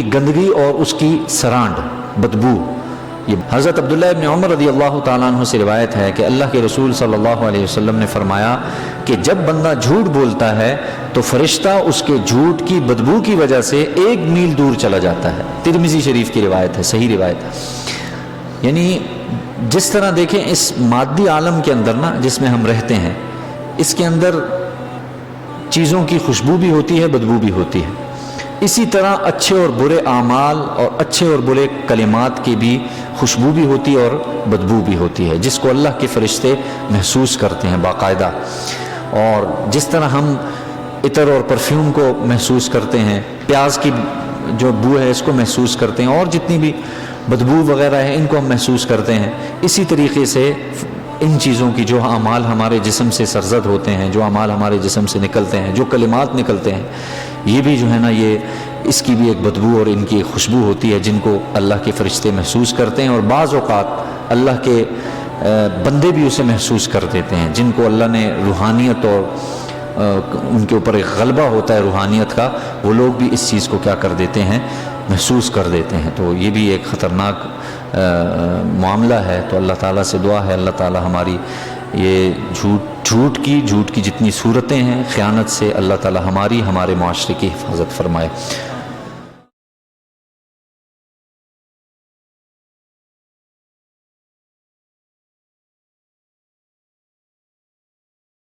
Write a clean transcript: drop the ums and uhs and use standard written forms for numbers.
کی گندگی اور اس کی سرانڈ، بدبو. یہ حضرت عبداللہ ابن عمر رضی اللہ تعالیٰ عنہ سے روایت ہے کہ اللہ کے رسول صلی اللہ علیہ وسلم نے فرمایا کہ جب بندہ جھوٹ بولتا ہے تو فرشتہ اس کے جھوٹ کی بدبو کی وجہ سے 1 میل دور چلا جاتا ہے. ترمذی شریف کی روایت ہے، صحیح روایت ہے. یعنی جس طرح دیکھیں اس مادی عالم کے اندر نا جس میں ہم رہتے ہیں، اس کے اندر چیزوں کی خوشبو بھی ہوتی ہے، بدبو بھی ہوتی ہے. اسی طرح اچھے اور برے اعمال اور اچھے اور برے کلمات کی بھی خوشبو بھی ہوتی ہے اور بدبو بھی ہوتی ہے، جس کو اللہ کے فرشتے محسوس کرتے ہیں باقاعدہ. اور جس طرح ہم عطر اور پرفیوم کو محسوس کرتے ہیں، پیاز کی جو بو ہے اس کو محسوس کرتے ہیں، اور جتنی بھی بدبو وغیرہ ہے ان کو ہم محسوس کرتے ہیں، اسی طریقے سے ان چیزوں کی جو اعمال ہمارے جسم سے سرزد ہوتے ہیں، جو اعمال ہمارے جسم سے نکلتے ہیں، جو کلمات نکلتے ہیں، یہ بھی جو ہے نا یہ اس کی بھی ایک بدبو اور ان کی ایک خوشبو ہوتی ہے جن کو اللہ کے فرشتے محسوس کرتے ہیں. اور بعض اوقات اللہ کے بندے بھی اسے محسوس کر دیتے ہیں جن کو اللہ نے روحانیت اور ان کے اوپر ایک غلبہ ہوتا ہے روحانیت کا، وہ لوگ بھی اس چیز کو کیا کر دیتے ہیں، محسوس کر دیتے ہیں. تو یہ بھی ایک خطرناک معاملہ ہے. تو اللہ تعالیٰ سے دعا ہے اللہ تعالیٰ ہماری یہ جھوٹ کی جتنی صورتیں ہیں خیانت سے، اللہ تعالیٰ ہمارے معاشرے کی حفاظت فرمائے.